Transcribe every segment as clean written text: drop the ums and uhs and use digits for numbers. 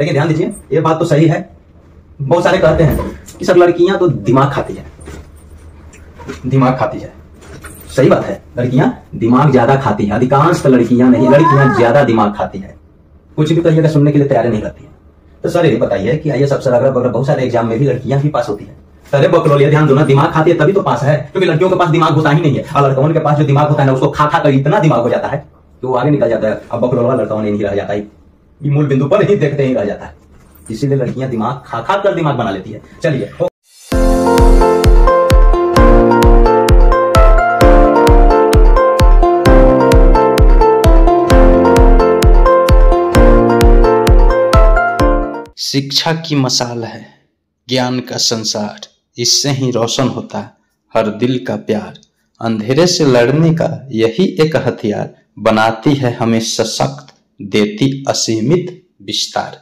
लेकिन ध्यान दीजिए, ये बात तो सही है। बहुत सारे कहते हैं कि सर लड़कियां तो दिमाग खाती है, दिमाग खाती है। सही बात है, लड़कियां दिमाग ज्यादा खाती है। अधिकांश लड़कियां नहीं, लड़कियां ज्यादा दिमाग खाती है। कुछ भी कहिएगा सुनने के लिए तैयार नहीं रहती है। तो सर ये बताइए कि आइए सबसे अगला बगल बहुत सारे एग्जाम में भी लड़कियां ही पास होती है। अरे बकलोलिया, ध्यान दो ना, दिमाग खाती है तभी तो पास है, क्योंकि लड़कियों के पास दिमाग होता ही नहीं है। और लड़कों के पास जो दिमाग होता है ना, उसको खा खा कर इतना दिमाग हो जाता है कि वो आगे निकल जाता है। अब बकलोला लड़कों ने नहीं रह जाता है, ये मूल बिंदु पर ही देखते ही रह जाता है। इसीलिए लड़कियां दिमाग खा खा कर दिमाग बना लेती है। चलिए, शिक्षा की मशाल है ज्ञान का संसार, इससे ही रोशन होता हर दिल का प्यार। अंधेरे से लड़ने का यही एक हथियार, बनाती है हमें सशक्त, देती असीमित विस्तार।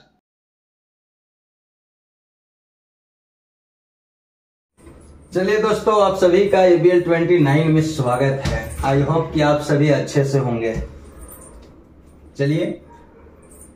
चलिए दोस्तों, आप सभी का ABL 29 में स्वागत है। आई होप कि आप सभी अच्छे से होंगे। चलिए,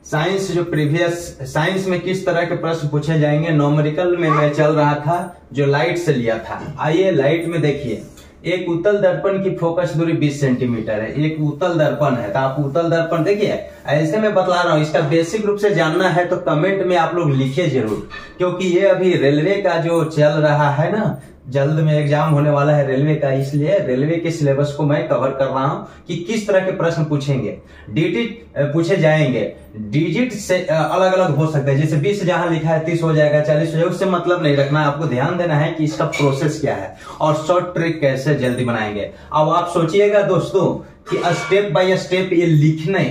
साइंस जो प्रीवियस साइंस में किस तरह के प्रश्न पूछे जाएंगे, नॉमेरिकल में मैं चल रहा था जो लाइट से लिया था। आइए लाइट में देखिए, एक उत्तल दर्पण की फोकस दूरी 20 सेंटीमीटर है। एक उत्तल दर्पण है, तो आप उत्तल दर्पण देखिए, ऐसे मैं बतला रहा हूं। इसका बेसिक रूप से जानना है तो कमेंट में आप लोग लिखिए जरूर, क्योंकि ये अभी रेलवे का जो चल रहा है ना, जल्द में एग्जाम होने वाला है रेलवे का, इसलिए रेलवे के सिलेबस को मैं कवर कर रहा हूं कि किस तरह के प्रश्न पूछेंगे। डिजिट पूछे जाएंगे, डिजिट से अलग अलग हो सकते हैं। जैसे 20 जहां लिखा है 30 हो जाएगा, 40 हो जाएगा, उससे मतलब नहीं रखना है। आपको ध्यान देना है कि इसका प्रोसेस क्या है और शॉर्ट ट्रिक कैसे जल्दी बनाएंगे। अब आप सोचिएगा दोस्तों कि स्टेप बाय स्टेप ये लिखने,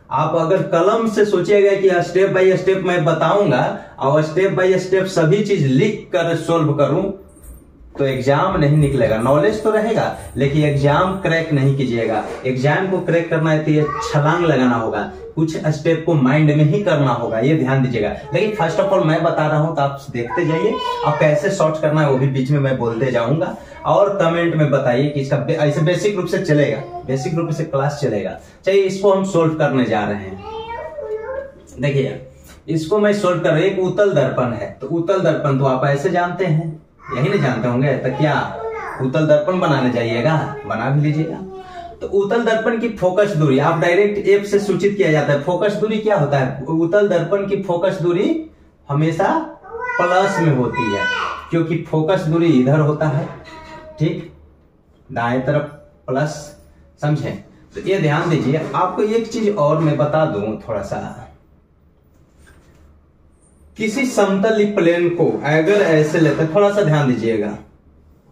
आप अगर कलम से सोचिएगा कि स्टेप बाय स्टेप मैं बताऊंगा और स्टेप बाय स्टेप सभी चीज लिख कर सोल्व करूं, तो एग्जाम नहीं निकलेगा। नॉलेज तो रहेगा लेकिन एग्जाम क्रैक नहीं कीजिएगा। एग्जाम को क्रैक करना है तो ये छलांग लगाना होगा, कुछ स्टेप को माइंड में ही करना होगा, ये ध्यान दीजिएगा। लेकिन फर्स्ट ऑफ ऑल मैं बता रहा हूं तो आप देखते जाइए, और कैसे सॉर्ट करना है वो भी बीच में मैं बोलते जाऊंगा। और कमेंट में बताइए कि इसका ऐसे बेसिक रूप से चलेगा, बेसिक रूप से क्लास चलेगा। चलिए, इसको हम सोल्व करने जा रहे हैं। देखिए, इसको मैं सोल्व कर रहा हूं। एक उत्तल दर्पण है, तो उत्तल दर्पण तो आप ऐसे जानते हैं, यही नहीं जानते होंगे, तो क्या उत्तल दर्पण बनाने जाइएगा, बना भी लीजिएगा। तो उत्तल दर्पण की फोकस दूरी आप डायरेक्ट एफ से सूचित किया जाता है। फोकस दूरी क्या होता है? उत्तल दर्पण की फोकस दूरी हमेशा प्लस में होती है, क्योंकि फोकस दूरी इधर होता है, ठीक, दाएं तरफ प्लस, समझे? तो ये ध्यान दीजिए। आपको एक चीज और मैं बता दूं थोड़ा सा, किसी समतल प्लेन को अगर ऐसे लेते, थोड़ा सा ध्यान दीजिएगा,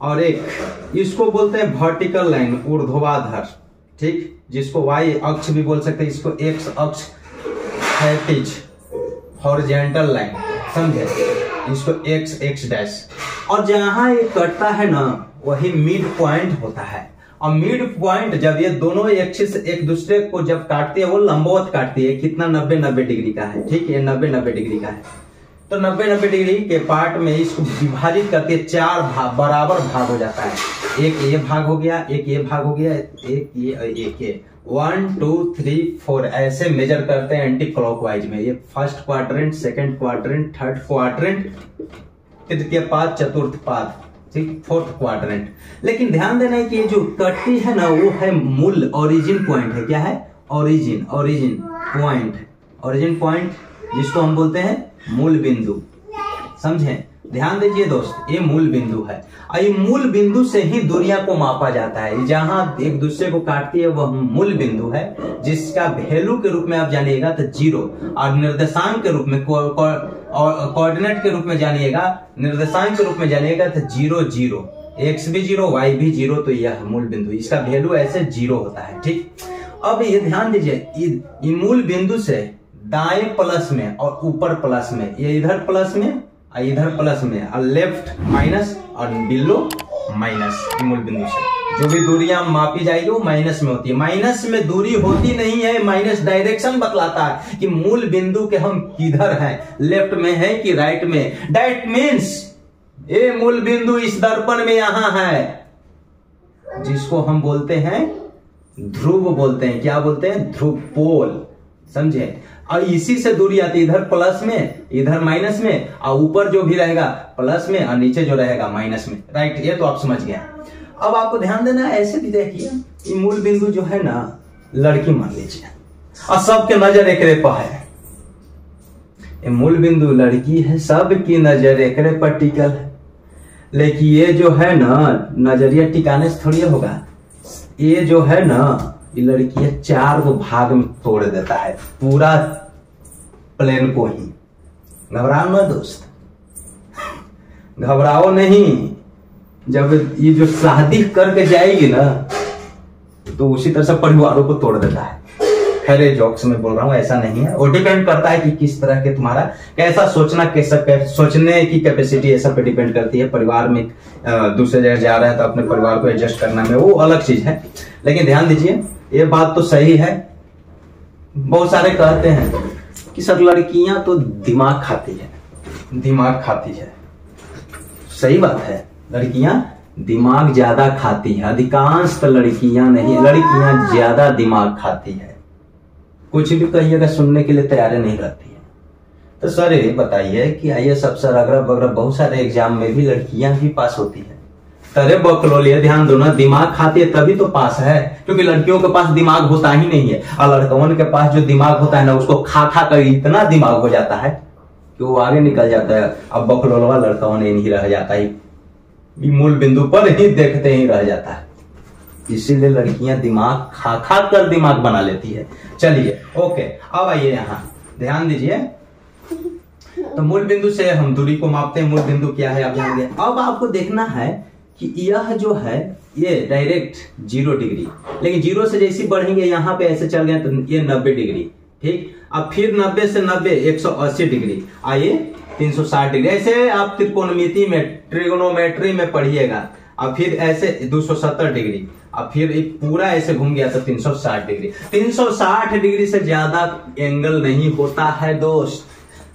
और एक इसको बोलते हैं वर्टिकल लाइन, ऊर्ध्वाधर, ठीक, जिसको वाई अक्ष भी बोल सकते हैं, इसको एक्स अक्ष, क्षैतिज हॉरिजॉन्टल लाइन, समझे, इसको एक्स एक्स डैश। और जहां ये कटता है ना, वही मिड पॉइंट होता है। और मिड पॉइंट जब ये दोनों एक्सिस एक दूसरे को जब काटती है, वो लंबवत काटती है। कितना? 90-90 डिग्री का है, ठीक है, 90-90 डिग्री का है। तो 90-90 डिग्री के पार्ट में इसको विभाजित करके 4 भाग, बराबर भाग हो जाता है। एक ये भाग हो गया, एक ये भाग हो गया, एक ये 1 2 3 4 ऐसे मेजर करते हैं एंटी क्लॉकवाइज में। ये first quadrant, second quadrant, third quadrant, तृतीय पाद, चतुर्थ पाद, ठीक, फोर्थ क्वाड्रेंट। लेकिन ध्यान देना है कि ये जो कटती है ना, वो है मूल ओरिजिन पॉइंट है। क्या है? ओरिजिन पॉइंट, ओरिजिन पॉइंट, जिसको हम बोलते हैं मूल बिंदु, समझे? ध्यान दीजिए दोस्त, ये मूल बिंदु है। और ये मूल बिंदु से ही दूरियां को मापा जाता है। जहां एक दूसरे को काटती है वह मूल बिंदु है, जिसका वैल्यू के रूप में आप जानिएगा तो 0, और निर्देशांक के रूप में, कोऑर्डिनेट के रूप में जानिएगा, निर्देशांक के रूप में जानिएगा तो 0 0, एक्स भी 0, वाई भी 0। तो यह मूल बिंदु, इसका वैल्यू ऐसे 0 होता है, ठीक। अब ये ध्यान दीजिए, ये मूल बिंदु से दाएं प्लस में और ऊपर प्लस में, ये इधर प्लस में और इधर प्लस में, और लेफ्ट माइनस और बिलो माइनस, मूल बिंदु से जो भी दूरियां मापी जाएगी वो माइनस में होती है। माइनस में दूरी होती नहीं है, माइनस डायरेक्शन बतलाता है कि मूल बिंदु के हम किधर हैं, लेफ्ट में है कि राइट में। दैट मीन्स ये मूल बिंदु इस दर्पण में यहां है, जिसको हम बोलते हैं ध्रुव, बोलते हैं क्या बोलते हैं? ध्रुव पोल, समझे? और इसी से दूरी आती है, इधर प्लस में इधर माइनस में, और ऊपर जो भी रहेगा प्लस में और नीचे जो रहेगा माइनस में। राइट, ये तो आप समझ गए। अब आपको ध्यान देना है, ऐसे भी देखिए ये मूल बिंदु जो है ना लड़की मान लीजिए, और सबके नजर एकरे पर है। ये मूल बिंदु लड़की है, सबकी नजर एकरे पर टिकल है। लेकिन ये जो है ना नजरिया टिकाने से थोड़ी होगा, ये जो है ना ये लड़की है 4 को भाग में तोड़ देता है, पूरा प्लेन को ही। घबराओ ना दोस्त, घबराओ नहीं। जब ये जो शादी करके जाएगी ना तो उसी तरह से परिवारों को तोड़ देता है। खैर जोक्स में बोल रहा हूं, ऐसा नहीं है। वो डिपेंड करता है कि किस तरह के तुम्हारा कैसा सोचना, कैसा सोचने की कैपेसिटी ऐसा पे डिपेंड करती है। परिवार में दूसरे जगह जा रहा है तो अपने परिवार को एडजस्ट करना में वो अलग चीज है। लेकिन ध्यान दीजिए, ये बात तो सही है। बहुत सारे कहते हैं कि सर लड़कियां तो दिमाग खाती है, दिमाग खाती है। सही बात है, लड़कियां दिमाग ज्यादा खाती है। अधिकांश तो लड़कियां नहीं, लड़कियां ज्यादा दिमाग खाती है। कुछ भी कहिएगा सुनने के लिए तैयार नहीं रहती है। तो सर ये बताइए कि IAS अफसर अगरब वगैरह बहुत सारे एग्जाम में भी लड़कियां भी पास होती है। तरे बकलोलिए, ध्यान दो ना, दिमाग खाती है तभी तो पास है, क्योंकि लड़कियों के पास दिमाग होता ही नहीं है। और लड़कों के पास जो दिमाग होता है ना उसको खा खा कर इतना दिमाग हो जाता है कि वो आगे निकल जाता है। अब बकलोलवा लड़कों ने नहीं रह जाता है, मूल बिंदु पर ही देखते ही रह जाता है। इसीलिए लड़कियां दिमाग खा खा कर दिमाग बना लेती है। चलिए ओके, अब आइए यहां ध्यान दीजिए। तो मूल बिंदु से हम दूरी को मापते हैं। मूल बिंदु क्या है आप जान गए। अब आपको देखना है कि यह जो है ये डायरेक्ट 0 डिग्री, लेकिन 0 से जैसे बढ़ेंगे यहाँ पे ऐसे चल गए तो ये 90 डिग्री। ठीक, अब फिर 90 से 90 180 डिग्री, आइए 360 डिग्री। ऐसे आप त्रिकोणमिति में ट्रिगोनोमेट्री में पढ़िएगा। अब फिर ऐसे 270 डिग्री, अब फिर एक पूरा ऐसे घूम गया तो 360 डिग्री। 360 डिग्री से ज्यादा एंगल नहीं होता है दोस्त।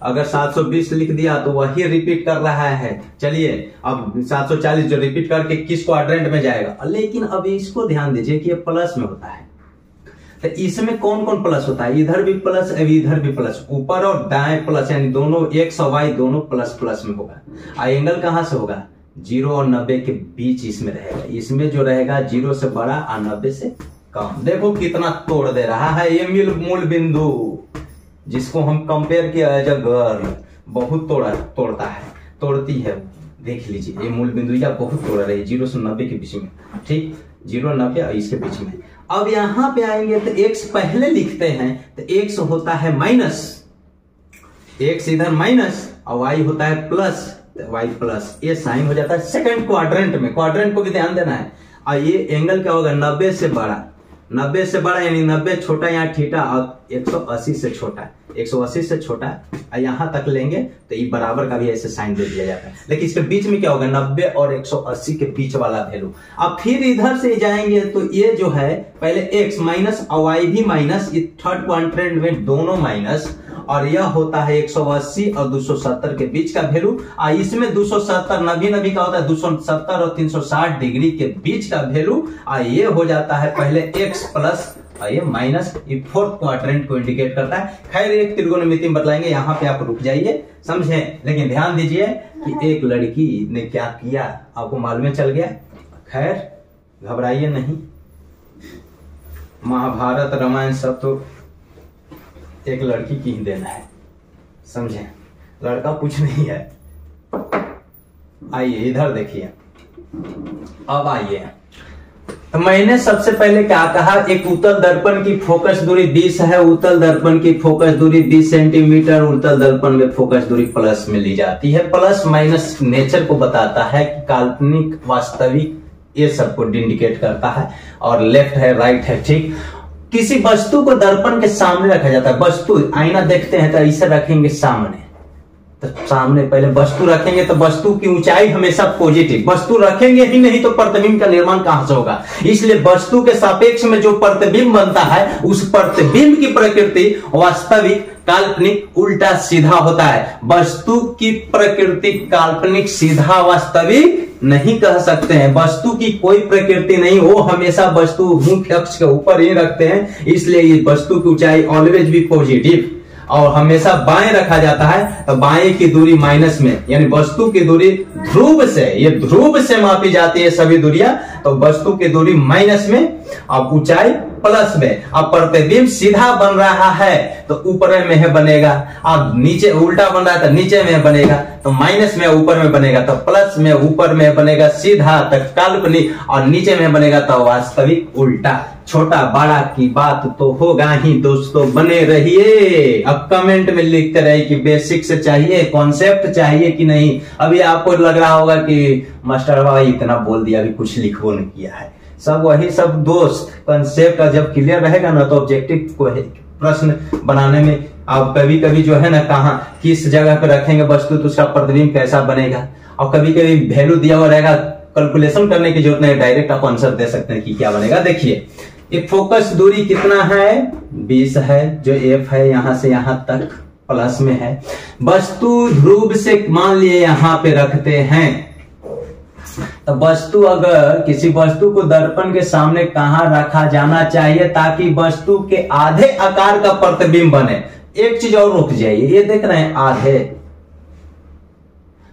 अगर 720 लिख दिया तो वही रिपीट कर रहा है। चलिए अब 740 जो रिपीट करके किस क्वाड्रेंट में जाएगा। लेकिन अब इसको ध्यान दीजिए कि ये प्लस में होता है। तो इसमें कौन कौन प्लस होता है, इधर भी प्लस अभी इधर भी प्लस, ऊपर और दाएं प्लस, यानी दोनों x और y दोनों प्लस प्लस में होगा। एंगल कहां से होगा, 0 और 90 के बीच इसमें रहेगा। इसमें जो रहेगा 0 से बड़ा और 90 से कम। देखो कितना तोड़ दे रहा है ये मूल बिंदु, जिसको हम कंपेयर किया एज अ गर्ल, बहुत तोड़ता है, तोड़ती है। देख लीजिए ये मूल बिंदु या बहुत तोड़ रही है 0 से 90 के बीच में। ठीक, 0 90 और इसके बीच में। अब यहां पे आएंगे तो x पहले लिखते हैं तो x होता है माइनस, x इधर माइनस और y होता है प्लस, y प्लस, ये साइन हो जाता है सेकंड क्वाड्रेंट में। क्वाड्रेंट को भी ध्यान देना है। और ये एंगल क्या होगा, 90 से बड़ा, 90 से बड़ा यानी 90 छोटा यहाँ थीटा और 180 से छोटा, 180 से छोटा यहां तक लेंगे तो ये बराबर का भी ऐसे साइन दे दिया जाता है। लेकिन इसके बीच में क्या होगा, 90 और 180 के बीच वाला वैल्यू। अब फिर इधर से जाएंगे तो ये जो है पहले x माइनस और y भी माइनस, थर्ड क्वाड्रेंट में दोनों माइनस, और यह होता है 180 और 270 के बीच का वैल्यू। इसमें 270 नबी का होता है 270 और 360 डिग्री के बीच का वैल्यू। ये हो जाता है पहले x प्लस और ये माइनस, ये फोर्थ क्वाड्रेंट को इंडिकेट करता है। खैर एक त्रिकोणमिति में बतलाएंगे, यहाँ पे आप रुक जाइए, समझे। लेकिन ध्यान दीजिए कि एक लड़की ने क्या किया आपको मालूम चल गया। खैर घबराइए नहीं, महाभारत रामायण सब तो एक लड़की की ही देना है, समझे, लड़का कुछ नहीं है। आइए इधर देखिए। अब आइए, तो मैंने सबसे पहले क्या कहा, एक उत्तल दर्पण की फोकस दूरी 20 है। उत्तल दर्पण की फोकस दूरी 20 सेंटीमीटर। उत्तल दर्पण में फोकस दूरी प्लस में ली जाती है। प्लस माइनस नेचर को बताता है कि काल्पनिक वास्तविक ये सबको इंडिकेट करता है। और लेफ्ट है राइट है। ठीक, किसी वस्तु को दर्पण के सामने रखा जाता है। वस्तु आईना देखते हैं तो ऐसे रखेंगे सामने, तो सामने पहले वस्तु रखेंगे तो वस्तु की ऊंचाई हमेशा पॉजिटिव, वस्तु रखेंगे ही नहीं तो प्रतिबिंब का निर्माण कहां से होगा। इसलिए वस्तु के सापेक्ष में जो प्रतिबिंब बनता है उस प्रतिबिंब की प्रकृति वास्तविक काल्पनिक उल्टा सीधा होता है। वस्तु की प्रकृति काल्पनिक सीधा वास्तविक नहीं कह सकते हैं। वस्तु की कोई प्रकृति नहीं, वो हमेशा वस्तु मुख्य अक्ष के ऊपर ही रखते हैं। इसलिए ये वस्तु की ऊंचाई ऑलवेज भी पॉजिटिव। और हमेशा बाएं रखा जाता है तो बाएं की दूरी माइनस में, यानी वस्तु की दूरी ध्रुव से, ये ध्रुव से मापी जाती है सभी दूरियां, तो वस्तु की दूरी माइनस में और ऊंचाई प्लस में। अब प्रतिबिंब सीधा बन रहा है तो ऊपर में है बनेगा, अब नीचे उल्टा बन रहा है तो नीचे में बनेगा, तो माइनस में ऊपर में बनेगा, तो प्लस में ऊपर में बनेगा सीधा, तक काल्पनिक, और नीचे में बनेगा तो वास्तविक उल्टा। छोटा बड़ा की बात तो होगा ही दोस्तों, बने रहिए। अब कमेंट में लिखते रहिए कि बेसिक्स चाहिए, कॉन्सेप्ट चाहिए कि नहीं। अभी आपको लग रहा होगा कि मास्टर भाई इतना बोल दिया, अभी कुछ लिखो नहीं किया है। सब वही सब दोस्त, कंसेप्ट जब क्लियर रहेगा ना तो ऑब्जेक्टिव को प्रश्न बनाने में आप कभी कभी जो है ना कहाँ किस जगह पे रखेंगे वस्तु तो उसका प्रतिबिंब कैसा बनेगा, और कभी कभी वैल्यू दिया हुआ रहेगा, कैलकुलेशन करने की जरूरत नहीं, डायरेक्ट आप आंसर दे सकते हैं कि क्या बनेगा। देखिए ये फोकस दूरी कितना है, 20 है, जो एफ है यहां से यहां तक प्लस में है। वस्तु ध्रुव से मान लिए यहां पे रखते हैं, तो वस्तु अगर किसी वस्तु को दर्पण के सामने कहां रखा जाना चाहिए ताकि वस्तु के आधे आकार का प्रतिबिंब बने। एक चीज और रुक जाइए, ये देख रहे हैं आधे,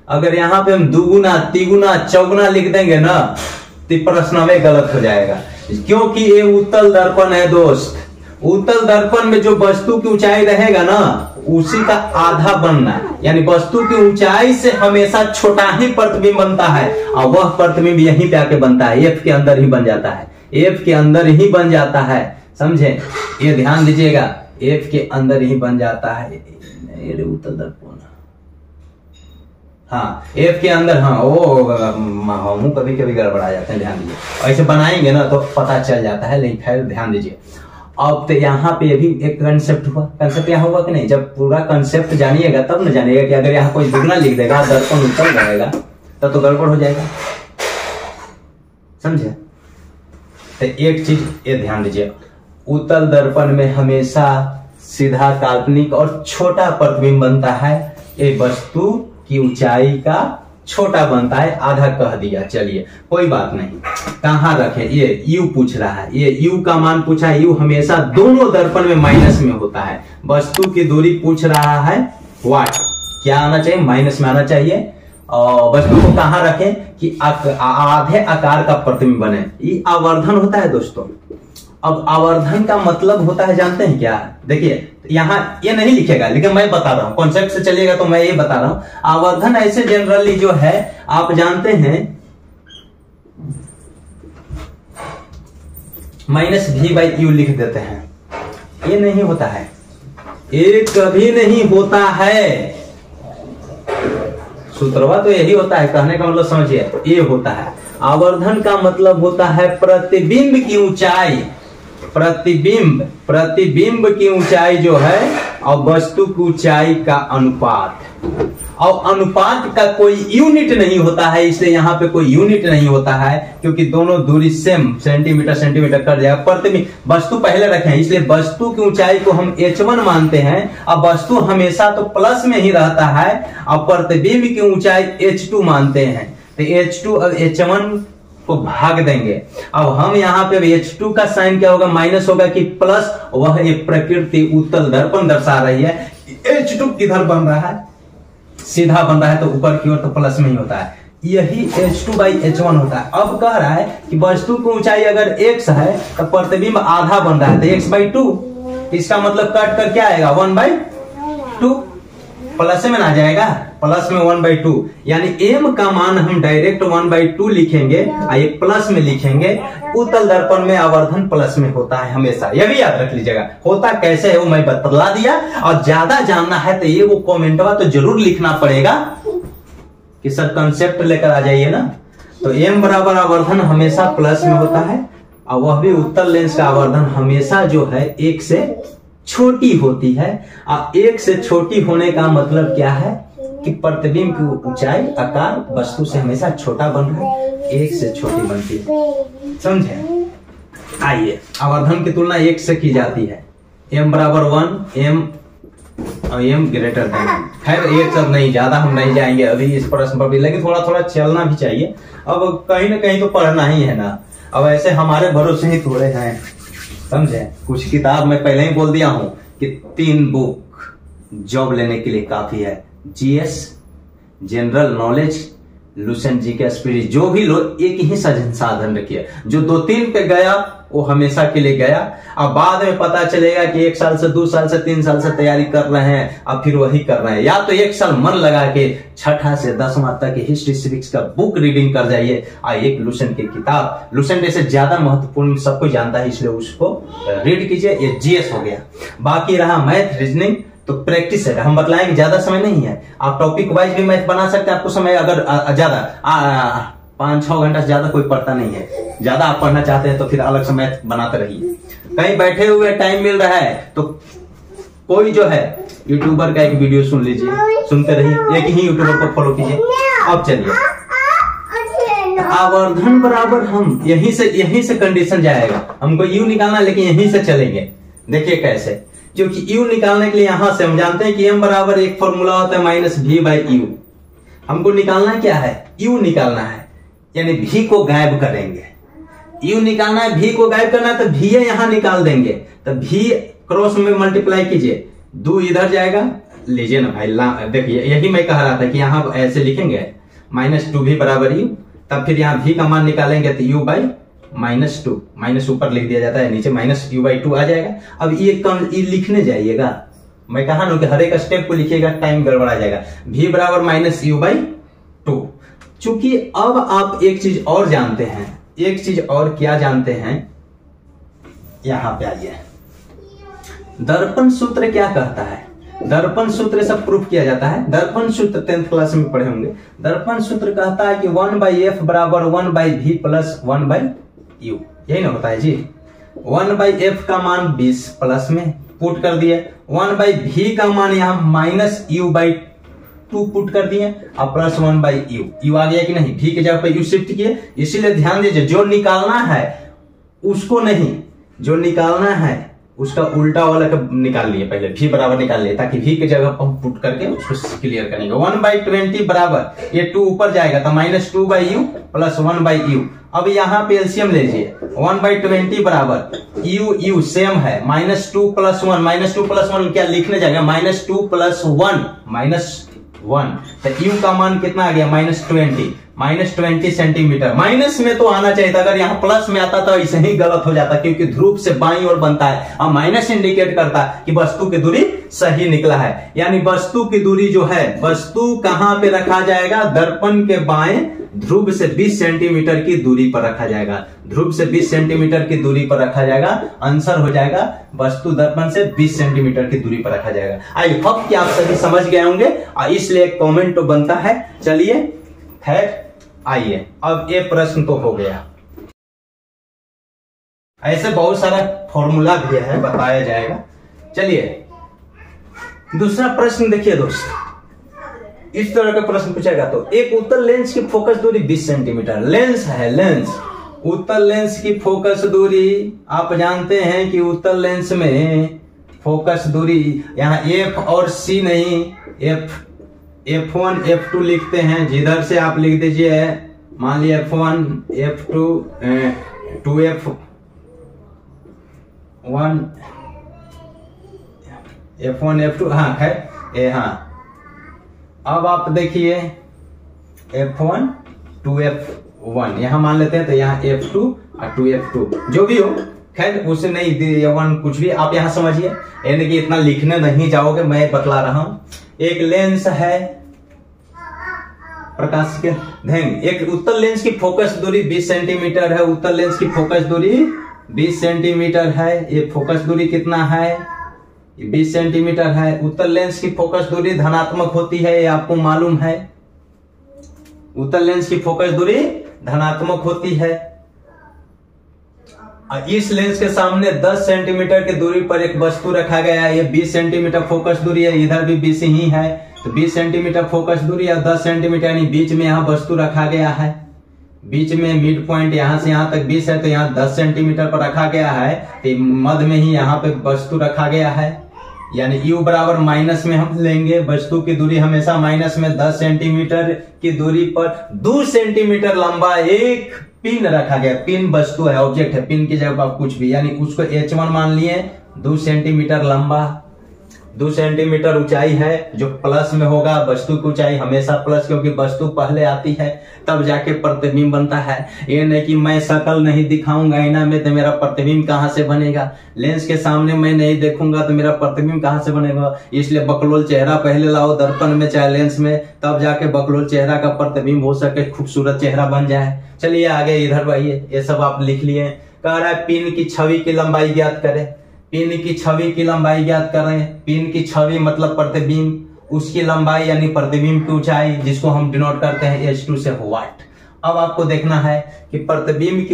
अगर यहां पे हम दुगुना तिगुना चौगुना लिख देंगे ना तो प्रश्न में गलत हो जाएगा, क्योंकि ये उत्तल दर्पण है दोस्त। उत्तल दर्पण में जो वस्तु की ऊंचाई रहेगा ना उसी का आधा बनना है, यानी वस्तु की ऊंचाई से हमेशा छोटा ही प्रतिबिंब बनता है, और वह प्रतिबिंब यहीं पे आके बनता है, एफ के अंदर ही बन जाता है, एफ के अंदर ही बन जाता है, समझे? ये ध्यान दीजिएगा, एफ के अंदर ही बन जाता है। उत्तल दर्पण, हाँ एफ के अंदर, हाँ वो कभी कभी गड़बड़ा जाते हैं, ध्यान दीजिए। ऐसे बनाएंगे ना तो पता चल जाता है, लेकिन खैर ध्यान दीजिए। अब तो यहाँ पे भी एक कंसेप्ट हुआ, कंसेप्ट यहाँ हुआ कि नहीं? जब पूरा कंसेप्ट जानिएगा तब न जानिएगा कि अगर यहाँ कोई दुगना लिख देगा दर्पण उत्तल रहेगा तब तो गड़बड़ हो जाएगा, समझे? तो एक चीज ये ध्यान दीजिए, उत्तल दर्पण में हमेशा सीधा काल्पनिक और छोटा प्रतिबिंब बनता है। ये वस्तु की ऊंचाई का छोटा बनता है, आधा कह दिया, चलिए कोई बात नहीं। कहां रखे? ये यू पूछ रहा है, ये यू का मान पूछा है। यू हमेशा दोनों दर्पण में माइनस में होता है। वस्तु की दूरी पूछ रहा है, वाट क्या आना चाहिए? माइनस में आना चाहिए। और वस्तु को कहां रखें कि आधे आकार का प्रतिबिंब बने। ये आवर्धन होता है दोस्तों। अब आवर्धन का मतलब होता है जानते हैं क्या? देखिए यहां ये नहीं लिखेगा, लेकिन मैं बता रहा हूं, कॉन्सेप्ट से चलिएगा तो मैं ये बता रहा हूं। आवर्धन ऐसे जनरली जो है आप जानते हैं -v/u लिख देते हैं, ये नहीं होता है, ये कभी नहीं होता है। सूत्रवा तो यही होता है, कहने का मतलब समझिए, ये होता है। आवर्धन का मतलब होता है प्रतिबिंब की ऊंचाई, प्रतिबिंब की ऊंचाई जो है और वस्तु की ऊंचाई का अनुपात। और अनुपात का कोई यूनिट नहीं होता है, इसलिए यहाँ पे कोई यूनिट नहीं होता है, क्योंकि दोनों दूरी सेम सेंटीमीटर कर जाएगा। प्रतिबिंब वस्तु पहले रखें, इसलिए वस्तु की ऊंचाई को हम h1 मानते हैं। अब वस्तु हमेशा तो प्लस में ही रहता है, और प्रतिबिंब की ऊंचाई h2 मानते हैं। तो h2 और h1 को भाग देंगे। अब हम यहाँ पे h2 का साइन क्या होगा? माइनस होगा कि प्लस? वह एक प्रकृति उत्तल दर्पण दर्शा रही है। h2 किधर बन रहा है? सीधा बन रहा है, तो ऊपर की ओर तो प्लस में ही होता है। यही h2/h1 होता है। अब कह रहा है कि वस्तु की ऊंचाई अगर x है तो प्रतिबिंब आधा बन रहा है, तो x/2। इसका मतलब कट कर क्या आएगा? 1/2। प्लस में आ जाएगा, प्लस में 1/2, यानी m का मान हम डायरेक्ट 1/2 लिखेंगे, ये प्लस में लिखेंगे। उत्तल दर्पण में आवर्धन प्लस में होता है हमेशा, यह भी याद रख लीजिएगा। होता कैसे है वो मैं बतला दिया, और ज्यादा जानना है तो ये वो कमेंटवा तो जरूर लिखना पड़ेगा कि सर कंसेप्ट लेकर आ जाइए ना। तो m बराबर आवर्धन हमेशा प्लस में होता है, और वह भी उत्तल लेंस का आवर्धन हमेशा जो है 1 से छोटी होती है। और 1 से छोटी होने का मतलब क्या है कि प्रतिबिंब की ऊंचाई आकार वस्तु से हमेशा छोटा बन रहा है, 1 से छोटी बनती है, समझे? आइए, आवर्धन की तुलना 1 से की जाती है। m बराबर 1, m ग्रेटर देन। खैर ये सब नहीं, ज्यादा हम नहीं जाएंगे अभी इस प्रश्न पर भी, लेकिन थोड़ा थोड़ा चलना भी चाहिए। अब कहीं ना कहीं तो पढ़ना ही है ना, अब ऐसे हमारे भरोसे ही थोड़े हैं, समझे? कुछ किताब मैं पहले ही बोल दिया हूं कि 3 बुक जॉब लेने के लिए काफी है। जीएस, जनरल नॉलेज, लुसेंट जी के स्पिरिट, जो भी लोग एक ही साधन रखिए। जो 2-3 पे गया वो हमेशा के लिए गया। अब बाद में पता चलेगा कि 1 साल से 2 साल से 3 साल से तैयारी कर रहे हैं, अब फिर वही कर रहे हैं। या तो 1 साल मन लगा के 6ठा से 10वां तक हिस्ट्री सिविक्स का बुक रीडिंग कर जाइए, और एक लुसेंट की किताब, लुसेंट ऐसे ज्यादा महत्वपूर्ण सबको जानता है इसलिए उसको रीड कीजिए। ये जीएस हो गया। बाकी रहा मैथ, रीजनिंग, तो प्रैक्टिस है। हम बतलाएंगे, ज्यादा समय नहीं है, आप टॉपिक वाइज भी मैथ बना सकते हैं। आपको समय अगर ज्यादा 5-6 घंटा से ज्यादा कोई पढ़ता नहीं है, ज्यादा आप पढ़ना चाहते हैं तो फिर अलग से मैथ बनाते रहिए। कहीं बैठे हुए टाइम मिल रहा है तो कोई जो है यूट्यूबर का एक वीडियो सुन लीजिए, सुनते रहिए, एक ही यूट्यूबर को फॉलो कीजिए। अब चलिए, आवर्धन बराबर हम यहीं से कंडीशन जाएगा। हमको यू निकालना, लेकिन यहीं से चलेंगे। देखिए कैसे, क्योंकि यू निकालने के लिए यहां से हम जानते हैं कि m बराबर एक फॉर्मूला होता है -v/u। हमको निकालना क्या है? u निकालना है, यानी v को गायब करेंगे। u निकालना है, v को गायब करना है, तो v यहां निकाल देंगे। तो v क्रॉस में मल्टीप्लाई कीजिए, 2 इधर जाएगा, लीजिए ना भाई। देखिए यही मैं कह रहा था कि यहां ऐसे लिखेंगे -2v बराबर u, तब फिर यहां v का मान निकालेंगे तो u/-2, माइनस ऊपर लिख दिया जाता है, नीचे -u/2 आ जाएगा। अब ये लिखने जाइएगा, मैं कहा ना कि हर एक स्टेप को लिखिएगा, टाइम गड़बड़ा जाएगा। v बराबर -u/2। चूंकि अब आप एक चीज और जानते हैं, एक चीज और क्या जानते हैं, यहां पे आइए। दर्पण सूत्र क्या कहता है? दर्पण सूत्र सब प्रूफ किया जाता है। दर्पण सूत्र 10th क्लास में पढ़े होंगे। दर्पण सूत्र कहता है कि 1/f बराबर 1/v प्लस 1/u, यही ना होता है जी। 1/f का मान 20 प्लस में पुट कर दिए, 1/v का मान यहां -u/2 पुट कर दिए, और प्लस 1/u। u आ गया कि नहीं? v की जगह पे u शिफ्ट किए। इसीलिए ध्यान दीजिए, जो निकालना है उसको नहीं, जो निकालना है उसका उल्टा वाला का निकाल लिए, पहले v बराबर निकाल लिए, ताकि v की जगह पर पुट करके उसको क्लियर करेंगे। 1/20 बराबर, ये 2 ऊपर जाएगा तो -2/u प्लस 1/u। अब यहाँ पे एलसीएम लीजिए, 1/20 बराबर u सेम है, -2 + 1, -2 + 1 क्या लिखने जाएगा? -2 + 1 तो u का मान कितना आ गया? -20 सेंटीमीटर। माइनस में तो आना चाहिए था, अगर यहाँ प्लस में आता तो ऐसे ही गलत हो जाता, क्योंकि ध्रुव से बाईं ओर बनता है और माइनस इंडिकेट करता कि वस्तु की दूरी सही निकला है। यानी वस्तु की दूरी जो है, वस्तु कहां पे रखा जाएगा? दर्पण के बाएं ध्रुव से 20 सेंटीमीटर की दूरी पर रखा जाएगा। ध्रुव से 20 सेंटीमीटर की दूरी पर रखा जाएगा। आंसर हो जाएगा वस्तु दर्पण से 20 सेंटीमीटर की दूरी पर रखा जाएगा। आई होप कि आप सभी समझ गए होंगे, और इसलिए कमेंट तो बनता है। चलिए खैर आइए, अब ये प्रश्न तो हो गया। ऐसे बहुत सारा फॉर्मूला भी है, बताया जाएगा। चलिए दूसरा प्रश्न देखिए दोस्त, इस तरह का प्रश्न पूछेगा तो एक उत्तल लेंस की फोकस दूरी 20 सेंटीमीटर, लेंस है, लेंस, उत्तल लेंस की फोकस दूरी आप जानते हैं कि उत्तल लेंस में फोकस दूरी यहाँ f और c नहीं, f1 f2 लिखते हैं। जिधर से आप लिख दीजिए, मान लिया f1 f2 2f1 f1 f2, हाँ खैर हाँ। अब आप देखिए f1 2f1 यहां मान लेते हैं, तो यहाँ f2 और 2f2 जो भी हो, खैर उसे नहीं f1 कुछ भी आप यहां समझिए, यानी कि इतना लिखने नहीं जाओगे, मैं बतला रहा हूं। एक लेंस है प्रकाश के ध्यान, एक उत्तल लेंस की फोकस दूरी 20 सेंटीमीटर है। उत्तल लेंस की फोकस दूरी 20 सेंटीमीटर है। ये फोकस दूरी कितना है? 20 सेंटीमीटर है। उत्तल लेंस की फोकस दूरी धनात्मक होती है, ये आपको मालूम है। उत्तल लेंस की फोकस दूरी धनात्मक होती है। इस लेंस के सामने 10 सेंटीमीटर की दूरी पर एक वस्तु रखा गया है। ये 20 सेंटीमीटर फोकस दूरी है, इधर भी 20 ही है, तो 20 सेंटीमीटर फोकस दूरी या 10 सेंटीमीटर, यानी बीच में यहाँ वस्तु रखा गया है। बीच में मिड पॉइंट यहां से यहां तक 20 है, तो यहाँ 10 सेंटीमीटर पर रखा गया है, तो मध्य में ही यहाँ पे वस्तु रखा गया है। यानी u बराबर माइनस में हम लेंगे, वस्तु की दूरी हमेशा माइनस में 10 सेंटीमीटर की दूरी पर 2 सेंटीमीटर लंबा एक पिन रखा गया। पिन वस्तु है, ऑब्जेक्ट है, पिन की जगह आप कुछ भी, यानी उसको h1 मान लिए, 2 सेंटीमीटर लंबा। 2 सेंटीमीटर ऊंचाई है जो प्लस में होगा। वस्तु की ऊंचाई हमेशा प्लस, क्योंकि वस्तु पहले आती है तब जाके प्रतिबिंब बनता है। ये नहीं कि मैं शक्ल नहीं दिखाऊंगा आईना में तो मेरा प्रतिबिंब कहां से बनेगा, लेंस के सामने मैं नहीं देखूंगा तो मेरा प्रतिबिंब कहां से बनेगा। इसलिए बकलोल चेहरा पहले लाओ दर्पण में चाहे लेंस में, तब जाके बकलोल चेहरा का प्रतिबिंब हो सके, खूबसूरत चेहरा बन जाए। चलिए आगे इधर आइए, ये सब आप लिख लिए। कह रहा है पिन की छवि की लंबाई ज्ञात करें। पिन की छवि की लंबाई ज्ञात करें। पिन की छवि मतलब प्रतिबिंब, उसकी लंबाई यानी प्रतिबिंब की ऊंचाई, जिसको हम डिनोट करते हैं H2 से वाट। अब आपको देखना है कि प्रतिबिंब की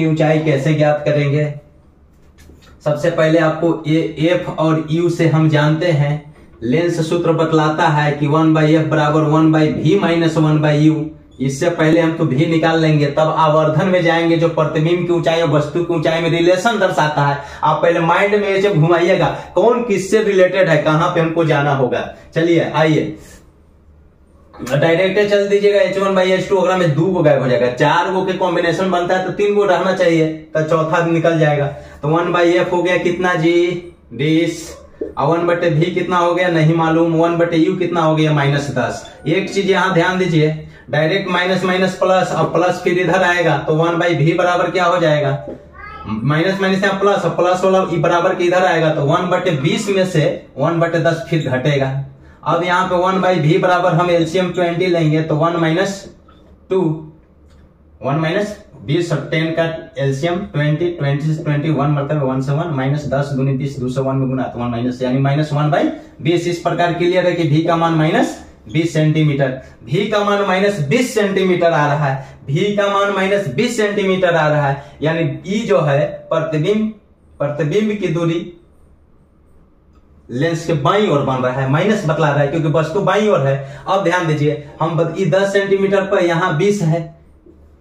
ऊंचाई कैसे ज्ञात करेंगे। सबसे पहले आपको F और U से हम जानते हैं, लेंस सूत्र बतलाता है कि 1/f बराबर 1/v माइनस 1/u। इससे पहले हम तो भी निकाल लेंगे, तब आवर्धन में जाएंगे जो प्रतिबिंब की ऊंचाई और वस्तु की ऊंचाई में रिलेशन दर्शाता है। आप पहले माइंड में ये जब घुमाइएगा कौन किससे रिलेटेड है, कहां पे हमको जाना होगा। चलिए आइए डायरेक्ट चल दीजिएगा। H1/H2 अगर में 2 गो गायब हो जाएगा, 4 गो के कॉम्बिनेशन बनता है तो 3 गो रहना चाहिए, तो चौथा निकल जाएगा। तो 1/f हो गया कितना जी 20, और 1/v कितना हो गया नहीं मालूम, 1/u कितना हो गया -10। एक चीज यहाँ ध्यान दीजिए, डायरेक्ट माइनस माइनस प्लस, और प्लस फिर इधर आएगा तो 1/v बराबर क्या हो जाएगा, माइनस माइनस यहाँ प्लस, और प्लस वाला बराबर के इधर आएगा तो 1/20 में से 1/10 फिर घटेगा। अब यहाँ पे 1/v बराबर हम एलसीएम 20 लेंगे तो 1 - 2, 1 - 20 और 10 का एलसीएम 20, 20 से 21 मतलब 1 से 1 माइनस 10 दूनी 20, 2 से 1 में गुना तो 1 माइनस यानी -1/20। इस प्रकार क्लियर है कि v का मान -20 सेंटीमीटर, v का मान -20 सेंटीमीटर आ रहा है, v का मान -20 सेंटीमीटर आ रहा है। यानी e जो है प्रतिबिंब की दूरी लेंस के बाईं ओर बन रहा है, माइनस बतला रहा है क्योंकि वस्तु बाईं ओर है। अब ध्यान दीजिए, हम 10 सेंटीमीटर पर यहाँ 20 है,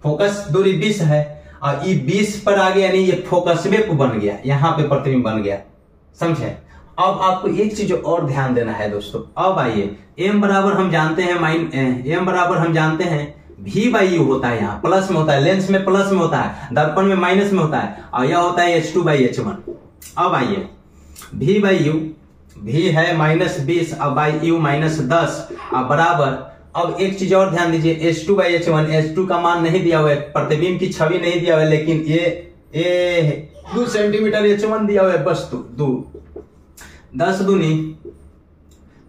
फोकस दूरी 20 है, और ये 20 पर आ गया, यानी ये फोकस में बन गया, यहाँ पे प्रतिबिंब बन गया, समझे। अब आपको एक चीज और ध्यान देना है दोस्तों। अब आइए m बराबर हम जानते हैं m बराबर हम जानते हैं v/u होता है, यहाँ प्लस में होता है, लेंस में प्लस में होता है, दर्पण में माइनस में होता है, और यह होता है H2/H1। अब आइए v/u, v है -20 और u -10 और बराबर। अब एक चीज और ध्यान दीजिए, H2/H1, H2 का मान नहीं दिया हुआ है, प्रतिबिंब की छवि नहीं दिया हुआ है, लेकिन ये 2 सेंटीमीटर H1 दिया हुआ है, बस 2 10 दूनी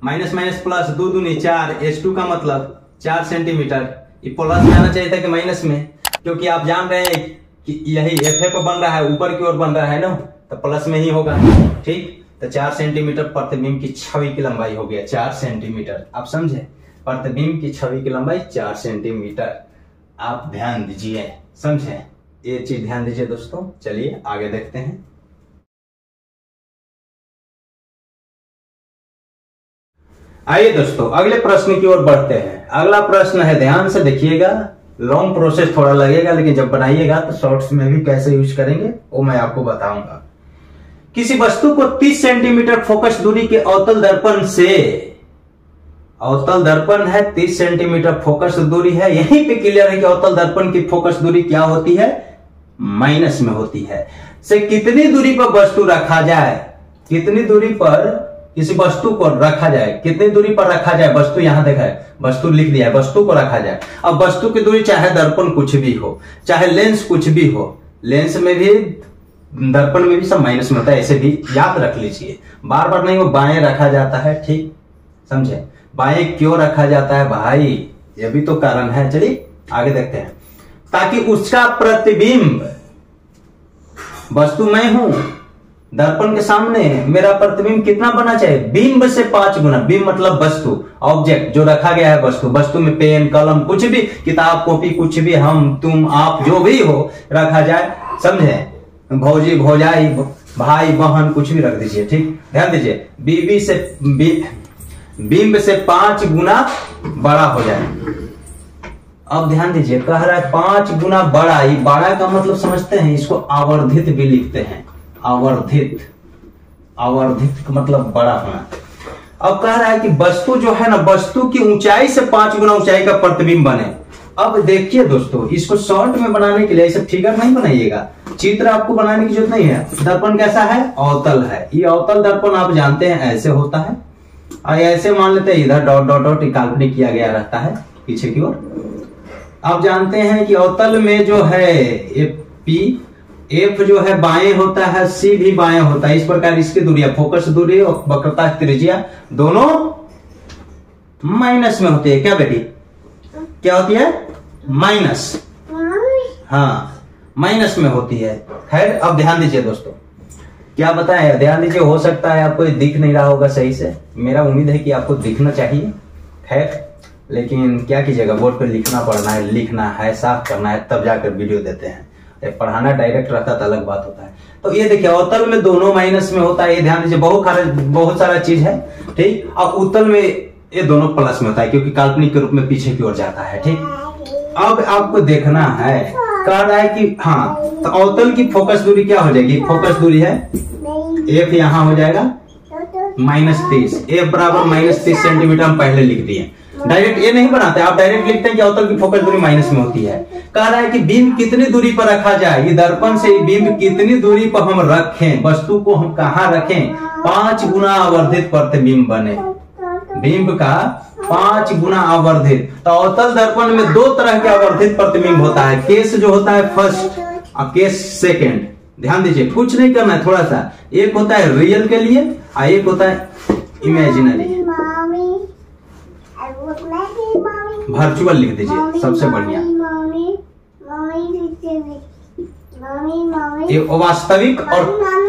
माइनस माइनस प्लस 2 दूनी 4, H2 का मतलब 4 सेंटीमीटर। ये प्लस में आना चाहिए था कि माइनस में, क्योंकि आप जान रहे हैं कि यही FA पर बन रहा है, ऊपर की ओर बन रहा है ना, तो प्लस में ही होगा, ठीक। तो 4 सेंटीमीटर प्रतिबिंब की छवि की लंबाई हो गया 4 सेंटीमीटर। आप समझे, प्रतिबिंब की छवि की लंबाई 4 सेंटीमीटर। आप ध्यान दीजिए, समझे, ये चीज ध्यान दीजिए दोस्तों। चलिए आगे देखते हैं। आइए दोस्तों अगले प्रश्न की ओर बढ़ते हैं। अगला प्रश्न है, ध्यान से देखिएगा, लॉन्ग प्रोसेस थोड़ा लगेगा, लेकिन जब बनाइएगा तो शॉर्ट्स में भी कैसे यूज करेंगे वो मैं आपको बताऊंगा। किसी वस्तु को 30 सेंटीमीटर फोकस दूरी के अवतल दर्पण से, अवतल दर्पण है 30 सेंटीमीटर फोकस दूरी है, यहीं पे क्लियर है कि अवतल दर्पण की फोकस दूरी क्या होती है, माइनस में होती है। से कितनी दूरी पर वस्तु रखा जाए, कितनी दूरी पर किसी वस्तु को रखा जाए, कितनी दूरी पर रखा जाए, वस्तु यहां देखा है, वस्तु लिख दिया है, वस्तु को रखा जाए। अब वस्तु की दूरी चाहे दर्पण कुछ भी हो, चाहे लेंस कुछ भी हो, लेंस में भी दर्पण में भी सब माइनस में होता है, ऐसे भी याद रख लीजिए, बार बार नहीं, वो बाएं रखा जाता है, ठीक समझे। बाएं क्यों रखा जाता है भाई, ये भी तो कारण है। चलिए आगे देखते हैं। ताकि उसका प्रतिबिंब, वस्तु मैं हूं, दर्पण के सामने मेरा प्रतिबिंब कितना बना चाहिए, बिंब से 5 गुना। बिंब मतलब वस्तु, ऑब्जेक्ट जो रखा गया है, वस्तु, वस्तु में पेन कलम कुछ भी, किताब कॉपी कुछ भी, हम तुम आप जो भी हो रखा जाए, समझे, भौजी भौजाई भाई बहन कुछ भी रख दीजिए, ठीक। ध्यान दीजिए, बीबी से बिंब से 5 गुना बड़ा हो जाए। अब ध्यान दीजिए, कह रहा है 5 गुना बड़ा, ये बड़ा का मतलब समझते हैं, इसको आवर्धित भी लिखते हैं, आवर्धित, आवर्धित मतलब बड़ा होना। अब कह रहा है कि वस्तु जो है ना, वस्तु की ऊंचाई से 5 गुना ऊंचाई का प्रतिबिंब बने। अब देखिए दोस्तों, इसको शॉर्ट में बनाने के लिए ऐसे फिगर नहीं बनाइएगा, चित्र आपको बनाने की जरूरत नहीं है। दर्पण कैसा है? अवतल है। ये अवतल दर्पण आप जानते हैं ऐसे होता है, और ऐसे मान लेते हैं इधर डॉट डॉट डॉट काल्पनिक किया गया रहता है पीछे की ओर। आप जानते हैं कि अवतल में जो है एफ जो है बाएं होता है, सी भी बाएं होता है। इस प्रकार इसकी दूरियां, फोकस दूरी और वक्रता त्रिज्या दोनों माइनस में होती है। क्या बेटी? क्या होती है? माइनस। हाँ, माइनस में होती है। खैर, अब ध्यान दीजिए दोस्तों, क्या बताएं, ध्यान दीजिए। हो सकता है आपको दिख नहीं रहा होगा सही से, मेरा उम्मीद है कि आपको दिखना चाहिए। खैर, लेकिन क्या कीजिएगा, बोर्ड पे लिखना पड़ना है, लिखना है, साफ करना है, तब जाकर वीडियो देते हैं। पढ़ाना डायरेक्ट रहता तो अलग बात होता है। तो ये देखिए, अवतल में दोनों माइनस में होता है, ये ध्यान दीजिए। बहुत सारा चीज है, ठीक। और उत्तल में ये दोनों प्लस में होता है, क्योंकि काल्पनिक के रूप में पीछे की ओर जाता है, ठीक। अब आपको देखना है, कह रहा है कि हाँ, तो अवतल की फोकस दूरी क्या हो जाएगी? फोकस दूरी है एफ, यहां हो जाएगा -30। एफ बराबर -30 सेंटीमीटर हम पहले लिख दिए। डायरेक्ट ये नहीं बनाते, आप डायरेक्ट लिखते हैं कि अवतल की फोकस दूरी माइनस में होती है। कह रहा है कि बीम कितनी दूरी पर रखा जाए, ये दर्पण से बीम कितनी दूरी पर हम रखें, वस्तु को हम कहां रखें? 5 गुना आवर्धित प्रतिबिंब बने, बिंब का 5 गुना आवर्धित। तो अवतल दर्पण में 2 तरह के आवर्धित प्रतिबिंब होता है, केस जो होता है फर्स्ट और केस सेकेंड। ध्यान दीजिए, कुछ नहीं करना है, थोड़ा सा। एक होता है रियल के लिए और एक होता है इमेजिनरी। वर्चुअल लिख दीजिए, सबसे बढ़िया। ये वास्तविक और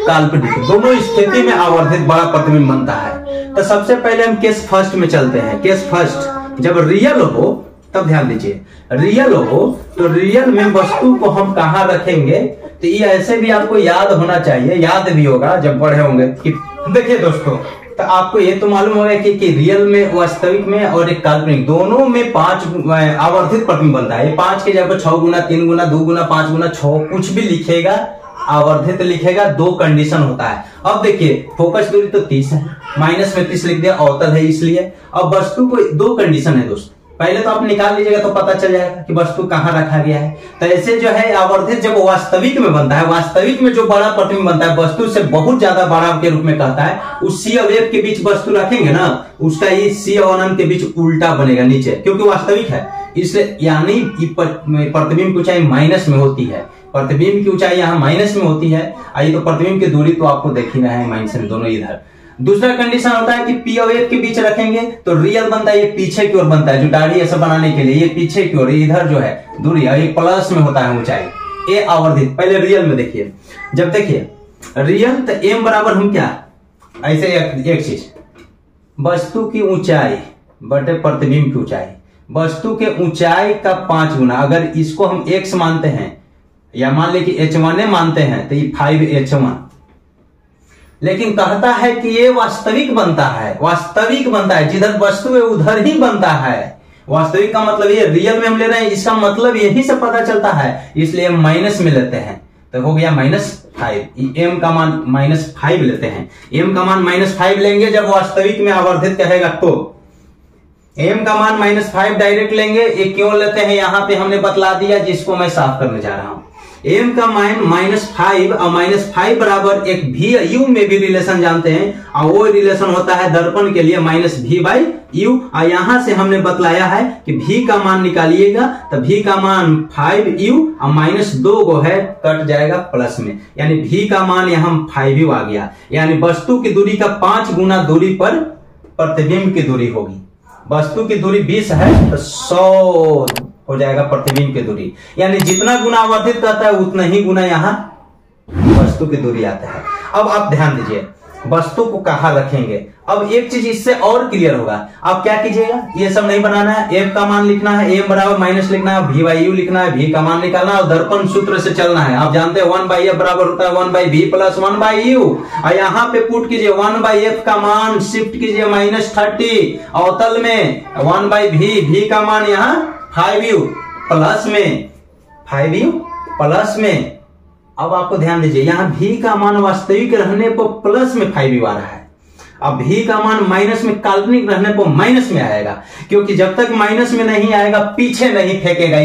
काल्पनिक दोनों स्थिति में आवर्धित बड़ा प्रतिबिंब बनता है। तो सबसे पहले हम केस फर्स्ट में चलते हैं। केस फर्स्ट, जब रियल हो तब ध्यान दीजिए, रियल हो तो रियल में वस्तु को हम कहां रखेंगे? तो ये ऐसे भी आपको याद होना चाहिए, याद भी होगा जब बड़े होंगे कि देखिए दोस्तों, तो आपको ये तो मालूम होगा कि रियल में, वास्तविक में और एक काल्पनिक, दोनों में 5 आवर्धित प्रतिबिंब बनता है। 5 के जगह 6 गुना, 3 गुना, 2 गुना, 5 गुना, 6 कुछ भी लिखेगा, आवर्धित लिखेगा। 2 कंडीशन होता है। अब देखिए, फोकस दूरी तो 30 है, माइनस में 30 लिख दिया, अवतल है इसलिए। अब वस्तु को 2 कंडीशन है दोस्तों, पहले तो आप निकाल लीजिएगा तो पता चल जाएगा कि वस्तु कहां रखा गया है। तो ऐसे जो है आवर्धित जब वास्तविक में बनता है, वास्तविक में जो बड़ा प्रतिबिंब बनता है, वस्तु से बहुत ज्यादा बड़ा के रूप में कहता है, उस सी और एफ के बीच वस्तु रखेंगे ना, उसका ये सी और एन के बीच उल्टा बनेगा नीचे, क्योंकि वास्तविक है इसलिए। यानी प्रतिबिंब की ऊंचाई माइनस में होती है, प्रतिबिंब की ऊंचाई यहाँ माइनस में होती है। आई तो प्रतिबिंब की दूरी तो आपको देख ही रहे हैं, माइनस में दोनों इधर। दूसरा कंडीशन होता है कि पी और एफ के बीच रखेंगे तो रियल बनता है, ये पीछे की ओर बनता है, जो दाढ़ी ऐसा बनाने के लिए ये पीछे की ओर, इधर जो है दूरी ये प्लस में होता है ऊंचाई, ये आवर्धित। पहले रियल में देखिए, जब देखिए रियल तो एम बराबर हम क्या, ऐसे एक चीज, वस्तु की ऊंचाई बटे प्रतिबिंब की ऊंचाई, वस्तु के ऊंचाई का 5 गुना। अगर इसको हम x मानते हैं या मान ले कि h1 मानते हैं तो ये 5h1, लेकिन कहता है कि ये वास्तविक बनता है, वास्तविक बनता है, जिधर वस्तु है उधर ही बनता है। वास्तविक का मतलब ये, रियल में हम ले रहे हैं, इसका मतलब यही से पता चलता है, इसलिए हम माइनस में लेते हैं। तो हो गया -5, एम का मान -5 लेते हैं। एम का मान -5 लेंगे जब वास्तविक में आवर्धित कहेगा तो। एम का मान -5 डायरेक्ट लेंगे, ये क्यों लेते हैं यहां पे हमने बतला दिया, जिसको मैं साफ करने जा रहा हूं। एम का मान -5 और -5 बराबर एक भी यू में भी रिलेशन जानते हैं, और वो रिलेशन होता है दर्पण के लिए -v/u। और यहां से हमने बतलाया है कि v का मान निकालिएगा तो v का मान 5u और -2 को है कट जाएगा प्लस में, यानी v का मान यहां 5u आ गया। यानी वस्तु की दूरी का 5 गुना दूरी पर प्रतिबिंब की दूरी होगी। वस्तु की दूरी 20 है तो 100 हो जाएगा प्रतिबिंब की दूरी, यानी जितना गुना आवर्धित करता है उतना ही गुना यहाँ वस्तु की दूरी आता है। अब आप ध्यान दीजिए, वस्तु को कहां रखेंगे। अब एक चीज इससे और क्लियर होगा, आप क्या कीजिएगा, ये सब नहीं बनाना है, एफ का मान लिखना है, एम बराबर माइनस लिखना है, v/u लिखना है, v का मान निकालना है और दर्पण सूत्र से चलना है। आप जानते हैं 1/f बराबर होता है 1/v + 1/u, और यहाँ पे पुट कीजिए 1/f का मान शिफ्ट कीजिए -30, अवतल में 1/v, v का मान यहाँ 5u प्लस में 5u प्लस में। अब आपको ध्यान दीजिए, यहां v का मान वास्तविक रहने पर प्लस में 5u आ रहा है, अब v का मान माइनस में काल्पनिक रहने पर माइनस में आएगा, क्योंकि जब तक माइनस में नहीं आएगा पीछे नहीं फेंकेगा,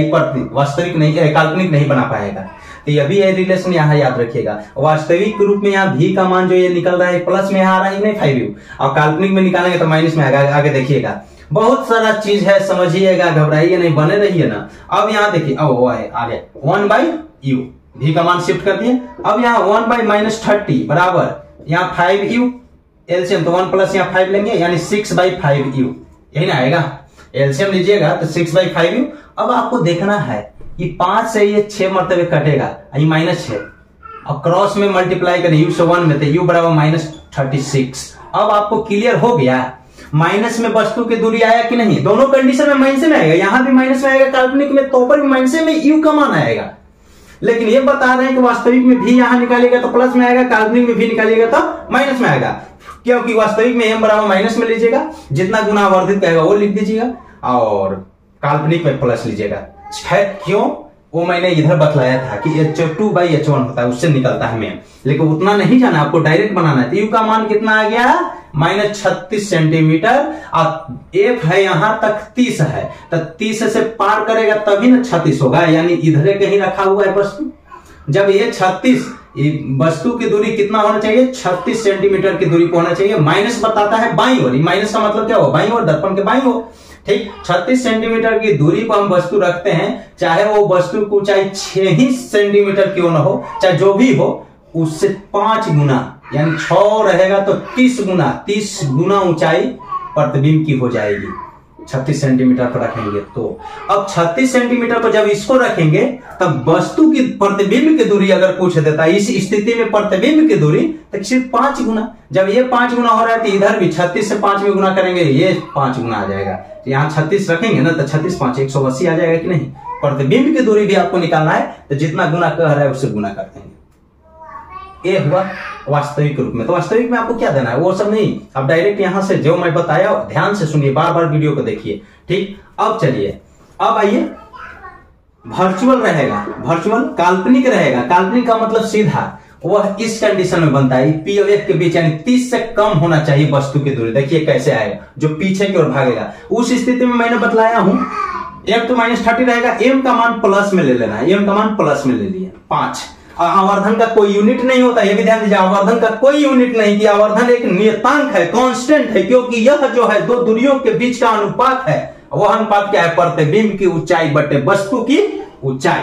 वास्तविक नहीं, काल्पनिक नहीं बना पाएगा। तो ये भी है रिलेशन यहाँ याद रखिएगा। वास्तविक रूप में यहाँ भी का मान जो ये निकल रहा है प्लस में आ रहा है नहीं 5u, और काल्पनिक में निकालेंगे तो माइनस में आएगा। आगे देखिएगा बहुत सारा चीज है, समझिएगा, घबराइए नहीं, बने रहिए ना। अब यहाँ देखिए आ गया 1/u, भी का मान शिफ्ट कर दिए। अब यहाँ 1/-30 बराबर यहाँ 5u, एलसीएम तो 1 प्लस यहाँ 5 लेंगे यानी 6/5u, यही ना आएगा। एलसीएम लीजिएगा तो 6/5u। अब आपको देखना है कि 5 से ये 6 मरतबे कटेगा, ये -6, अब क्रॉस में मल्टीप्लाई करें u से 1 में, तो u बराबर -36। अब आपको क्लियर हो गया माइनस में वस्तु की दूरी आया कि नहीं, दोनों कंडीशन में माइनस में आएगा, यहां भी माइनस में आएगा, काल्पनिक में तो पर भी माइनस में u का मान आएगा। लेकिन ये बता रहे हैं कि वास्तविक में भी यहां निकालेगा तो प्लस में आएगा, काल्पनिक में भी निकालेगा तो माइनस में आएगा, क्योंकि वास्तविक में m बराबर माइनस में लीजिएगा, जितना गुना आवर्धित कहेगा वो लिख दीजिएगा, और काल्पनिक में प्लस लीजिएगा। क्यों, वो मैंने इधर बतलाया था कि h2/h1 होता है, उससे निकलता है में, लेकिन उतना नहीं जाना, आपको डायरेक्ट बनाना है। u का मान कितना आ गया, -36 सेंटीमीटर, और f है यहां तक 30 है, तो 30 से पार करेगा तभी ना 36 होगा, यानी इधर कहीं रखा हुआ है वस्तु। जब ये 36, वस्तु की दूरी कितना होना चाहिए, 36 सेंटीमीटर की दूरी पर होना चाहिए। माइनस बताता है बाईं ओर, माइनस का मतलब क्या हो, बाईं ओर, दर्पण के बाईं ओर, ठीक। 36 सेंटीमीटर की दूरी पर हम वस्तु रखते हैं, चाहे वो वस्तु की ऊंचाई 6 ही सेंटीमीटर क्यों ना हो, चाहे जो भी हो, उससे 5 गुना यानी 6 रहेगा तो 30 गुना ऊंचाई प्रतिबिंब की हो जाएगी। 36 सेंटीमीटर पर रखेंगे तो अब 36 सेंटीमीटर पर जब इसको रखेंगे तब वस्तु की प्रतिबिंब की दूरी अगर पूछ देता है, इस स्थिति में प्रतिबिंब की दूरी तो सिर्फ 5 गुना। जब ये 5 गुना हो रहा है तो इधर भी 36 से 5 में गुना करेंगे, ये 5 गुना आ जाएगा। तो यहाँ 36 रखेंगे ना तो 36 5 180 आ जाएगा कि नहीं। प्रतिबिंब की दूरी भी आपको निकालना है तो जितना गुना कह रहा है उससे गुना कर देंगे। ये हुआ वास्तविक रूप में। तो वास्तविक में आपको क्या देना है वो सब नहीं, अब डायरेक्ट यहां से जो मैं बताया ध्यान से सुनिए, बार बार वीडियो को देखिए, ठीक। अब चलिए, अब आइए, वर्चुअल रहेगा, वर्चुअल काल्पनिक रहेगा। काल्पनिक का मतलब सीधा, वह इस कंडीशन में बनता है P और F के बीच, यानी 30 से कम होना चाहिए वस्तु की दूरी। देखिए कैसे आएगा, जो पीछे की ओर भागेगा। उस स्थिति में मैंने बतलाया हूं F तो -30 रहेगा, M का मान प्लस में ले लेना है, M का मान प्लस में ले लिया 5। आवर्धन का कोई यूनिट नहीं होता, ये भी ध्यान दीजिए, आवर्धन का कोई यूनिट नहीं, कि आवर्धन एक नियतांक है, कांस्टेंट है, क्योंकि यह जो है दो दूरियों के बीच का अनुपात है। वह अनुपात क्या है, प्रतिबिंब की ऊंचाई बटे वस्तु की ऊंचाई,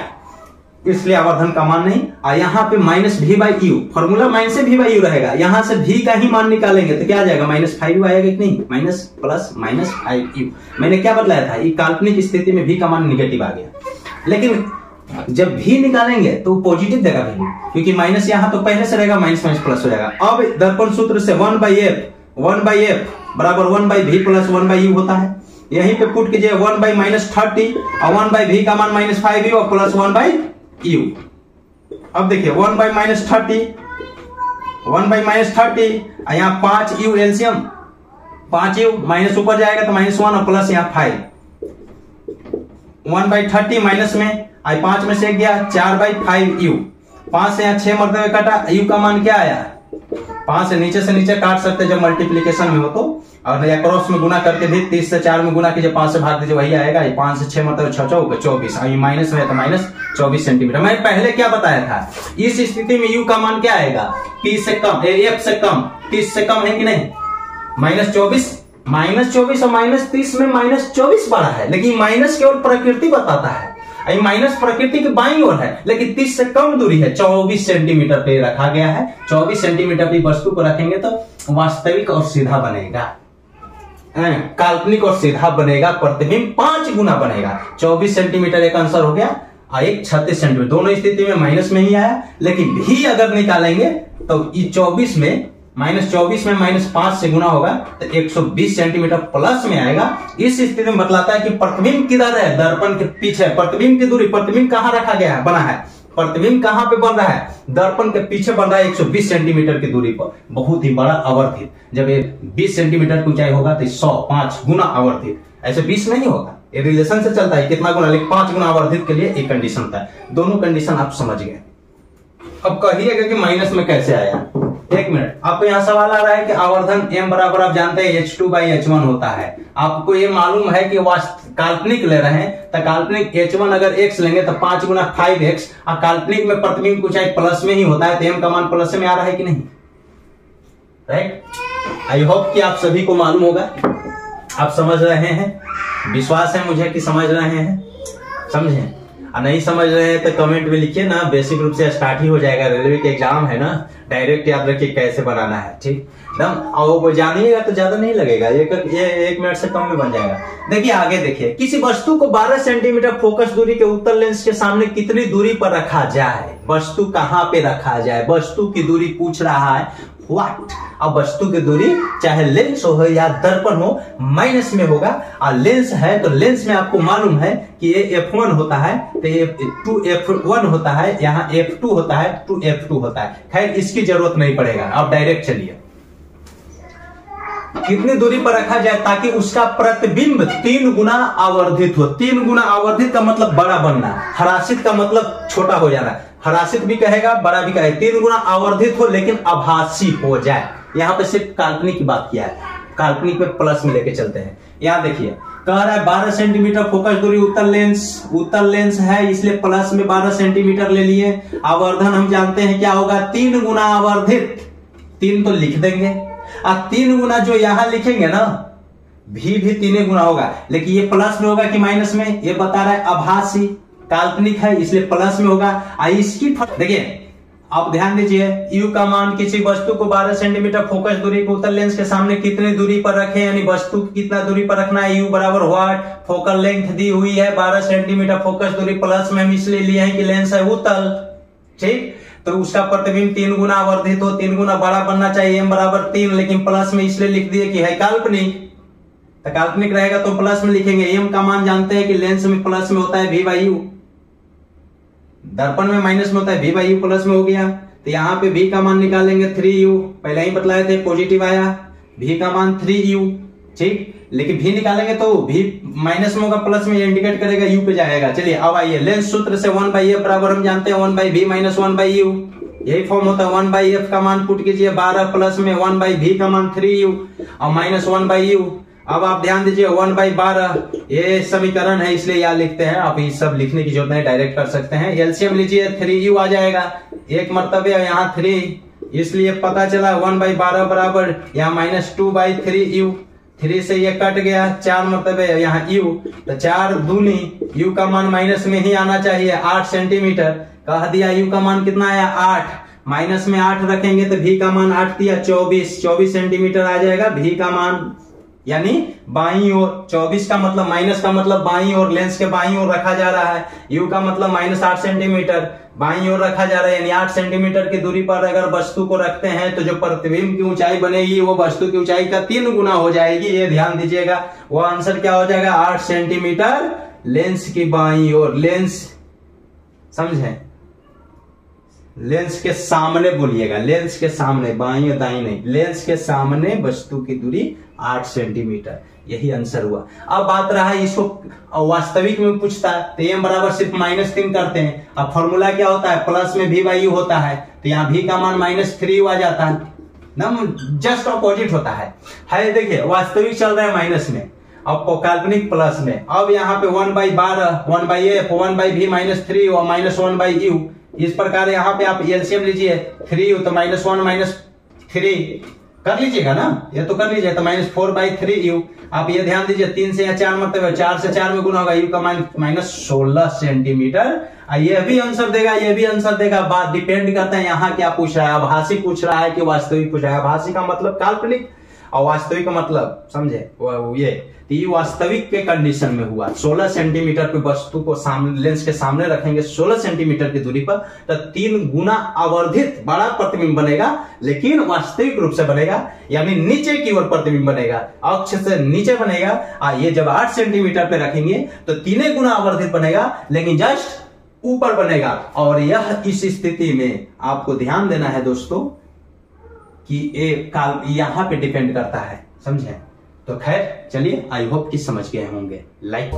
इसलिए आवर्धन का मान नहीं। और यहाँ पे -v/u, फॉर्मूला माइनस से v/u रहेगा, यहां से v का ही मान निकालेंगे तो क्या आ जाएगा, -5u आएगा कि नहीं, माइनस प्लस -5u। मैंने क्या बतलाया था, ये काल्पनिक स्थिति में v का मान निगेटिव आ गया, लेकिन जब भी निकालेंगे तो पॉजिटिव देगा वैल्यू, क्योंकि माइनस यहां तो पहले से रहेगा, माइनस माइनस प्लस हो जाएगा। अब दर्पण सूत्र से 1/f बराबर 1/v प्लस 1/u होता है, यहीं पे पुट कीजिए 1/-30 और 1/v का मान -5u और प्लस 1/u। अब देखिए 1/-30 और यहाँ 5u एलसीएम, 5u माइनस ऊपर जाएगा तो -1 और प्लस यहाँ 5, 1/30 माइनस में 5 में से गया 4/5u, 5 से यहाँ 6 मरतबे काटा, u का मान क्या आया, 5 से नीचे काट सकते जब मल्टीप्लीकेशन में हो तो, और या क्रॉस में गुना करके भी 30 से 4 में गुना कीजिए, 5 से भाग दीजिए वही आएगा। 5 से 6 मतलब 6 चौक 24, और माइनस में तो -24 सेंटीमीटर। मैं पहले क्या बताया था, इस स्थिति में u का मान क्या आएगा, p से कम, f से कम, 30 से कम है कि नहीं, -24 और -30 में -24 बड़ा है, लेकिन माइनस केवल प्रकृति बताता है, माइनस प्रकृति के बाईं ओर है, लेकिन 30 से कम दूरी है, 24 सेंटीमीटर पे रखा गया है। 24 सेंटीमीटर पे वस्तु को रखेंगे तो वास्तविक और सीधा बनेगा, काल्पनिक और सीधा बनेगा, प्रतिबिंब 5 गुना बनेगा। 24 सेंटीमीटर एक आंसर हो गया, और एक 36 सेंटीमीटर, दोनों स्थिति में माइनस में ही आया, लेकिन भी अगर निकालेंगे तो -24 में -5 से गुना होगा तो 120 सेंटीमीटर प्लस में आएगा। इस स्थिति में बतलाता है कि प्रतिबिंब किधर है, दर्पण के पीछे। प्रतिबिंब की दूरी, प्रतिबिंब कहां रखा गया है, बना है, प्रतिबिंब कहां पे बन रहा है, दर्पण के पीछे बन रहा है 120 सेंटीमीटर की दूरी पर, बहुत ही बड़ा आवर्धित। जब ये 20 सेंटीमीटर की ऊंचाई होगा तो 105 गुना आवर्धित, ऐसे 20 नहीं होगा, ये रिलेशन से चलता है कितना गुना, लेकिन 5 गुना आवर्धित के लिए एक कंडीशन था। दोनों कंडीशन आप समझ गए। अब कहिएगा कि माइनस में कैसे आया, एक मिनट, आपको यहाँ सवाल आ रहा है कि आवर्धन m बराबर आप जानते हैं h2/h1 होता है। आपको ये मालूम है कि काल्पनिक ले रहे हैं तो काल्पनिक h1 अगर x लेंगे तो 5 गुना 5x, और काल्पनिक में प्रतिबिंब की ऊंचाई प्लस में ही होता है, तो m का मान प्लस में आ रहा है कि नहीं, राइट। आई होप कि आप सभी को मालूम होगा, आप समझ रहे हैं, विश्वास है मुझे कि समझ रहे हैं, समझे। और नहीं समझ रहे हैं तो कमेंट में लिखिए ना, बेसिक रूप से स्टार्ट ही हो जाएगा, रेलवे के एग्जाम है ना, डायरेक्ट याद रखिए कैसे बनाना है, ठीक एकदम। और वो जानिएगा तो ज्यादा नहीं लगेगा, एक मिनट से कम में बन जाएगा। देखिए आगे देखिए, किसी वस्तु को 12 सेंटीमीटर फोकस दूरी के उत्तल लेंस के सामने कितनी दूरी पर रखा जाए, वस्तु कहां पे रखा जाए, वस्तु की दूरी पूछ रहा है, व्हाट। अब वस्तु की दूरी चाहे लेंस हो या दर्पण हो माइनस में होगा, और लेंस है तो लेंस में आपको मालूम है कि ये f1 होता है तो ये 2f1 होता है, यहाँ f2 होता है, 2f2 होता है। खैर इसकी जरूरत नहीं पड़ेगा, अब डायरेक्ट चलिए कितनी दूरी पर रखा जाए ताकि उसका प्रतिबिंब 3 गुना आवर्धित हो। 3 गुना आवर्धित का मतलब बड़ा बनना, हरासित का मतलब छोटा हो जाना, हरासित भी कहेगा बड़ा भी कहेगा। 3 गुना आवर्धित हो लेकिन आभासी हो जाए। यहाँ पे सिर्फ काल्पनिक की बात किया है, काल्पनिक में प्लस में लेके चलते हैं। यहाँ देखिए कह रहा है 12 सेंटीमीटर फोकस दूरी उत्तल लेंस है, इसलिए प्लस में 12 सेंटीमीटर ले लिए। आवर्धन हम जानते हैं क्या होगा, 3 गुना आवर्धित, 3 तो लिख देंगे, और 3 गुना जो यहां लिखेंगे ना भी 3 गुना होगा, लेकिन ये प्लस में होगा कि माइनस में, ये बता रहा है आभासी, काल्पनिक है इसलिए प्लस में होगा। इसकी देखिए आप ध्यान दीजिए, u का मान किसी वस्तु को 12 सेंटीमीटर फोकस दूरी को उत्तल लेंस के सामने कितनी दूरी पर रखें, यानी वस्तु की कितना दूरी पर रखना है, u बराबर व्हाट, फोकल लेंथ दी हुई है 12 सेंटीमीटर फोकस दूरी, प्लस में हम इसलिए लिए हैं कि लेंस है उत्तल, ठीक। तो उसका प्रतिबिंब 3 गुना आवर्धित हो, 3 गुना बड़ा बनना चाहिए, m बराबर 3, लेकिन प्लस में इसलिए लिख दिए कि है काल्पनिक, तो काल्पनिक रहेगा तो प्लस में लिखेंगे। m का मान जानते हैं कि लेंस में प्लस में होता है v/u, दर्पण में माइनस में होता है v/u, प्लस में हो गया। तो यहाँ पे v का मान निकालेंगे 3u, पहले ही बतलाए थे पॉजिटिव आया, v का मान 3u, ठीक। लेकिन v निकालेंगे तो v माइनस में होगा, प्लस में इंडिकेट करेगा u पे जाएगा। चलिए अब आइए, लेंस सूत्र से 1/f बराबर हम जानते हैं 1/v माइनस 1/u, यही फॉर्म होता है। 1/f का मान पुट कीजिए 12, प्लस में 1/v का मान 3u और माइनस 1/u। अब आप ध्यान दीजिए 1/12 ये समीकरण है इसलिए यहां लिखते हैं, आप ये सब लिखने की जरूरत नहीं, डायरेक्ट कर सकते हैं। एलसीएम लीजिए 3u आ जाएगा, एक मर्तबे यहाँ 3, इसलिए पता चला 1/12 बराबर यहाँ -2/3u, 3 से ये कट गया, 4 मर्तबे यहाँ u, तो 4 दूनी u का मान माइनस में ही आना चाहिए 8 सेंटीमीटर, कह दिया u का मान कितना आया 8, माइनस में 8 रखेंगे तो v का मान 8 दिया 24 सेंटीमीटर आ जाएगा v का मान, यानी बाईं ओर 24 का मतलब माइनस का मतलब बाईं ओर, लेंस के बाईं ओर रखा जा रहा है, u का मतलब -8 सेंटीमीटर बाईं ओर रखा जा रहा है, यानी 8 सेंटीमीटर की दूरी पर अगर वस्तु को रखते हैं तो जो प्रतिबिंब की ऊंचाई बनेगी वो वस्तु की ऊंचाई का 3 गुना हो जाएगी। ये ध्यान दीजिएगा, वो आंसर क्या हो जाएगा 8 सेंटीमीटर लेंस की बाईं ओर, लेंस समझे, लेंस के सामने बोलिएगा, लेंस के सामने, बाईं और दाईं नहीं, लेंस के सामने वस्तु की दूरी 8 सेंटीमीटर, यही आंसर हुआ। अब बात रहा है इसको वास्तविक में पूछता है तो m बराबर सिर्फ -3 करते हैं। अब फॉर्मूला क्या होता है, प्लस में v/u होता है, तो यहाँ v का मान -3u आ जाता है ना, जस्ट ऑपोजिट होता है। देखिए वास्तविक चल रहा है माइनस में, अब काल्पनिक प्लस में। अब यहाँ पे 1/12 1/f 1/v -3u और -1/u, इस प्रकार यहाँ पे आप एलसीएम लीजिए 3u तो -1 -3 कर लीजिएगा ना, ये तो कर लीजिए, तो -4/3u। आप ये ध्यान दीजिए 3 से या 4 मतलब 4 से 4 में गुना होगा, u का मान -16 सेंटीमीटर। ये भी आंसर देगा, ये भी आंसर देगा, बात डिपेंड करता है यहाँ क्या पूछ रहा है, आभासी पूछ रहा है कि वास्तविक पूछ रहा है। आभासी का मतलब काल्पनिक और वास्तविक का मतलब समझे ये वास्तविक के कंडीशन में हुआ। 16 सेंटीमीटर पे वस्तु को सामने लेंस के सामने रखेंगे 16 सेंटीमीटर की दूरी पर, तो 3 गुना आवर्धित बड़ा प्रतिबिंब बनेगा, लेकिन वास्तविक रूप से बनेगा, यानी नीचे की ओर प्रतिबिंब बनेगा, अक्ष से नीचे बनेगा। ये जब 8 सेंटीमीटर पे रखेंगे तो 3 गुना आवर्धित बनेगा, लेकिन जस्ट ऊपर बनेगा। और यह इस स्थिति में आपको ध्यान देना है दोस्तों कि यहां पे डिपेंड करता है, समझे। तो खैर चलिए, आई होप कि समझ गए होंगे। लाइक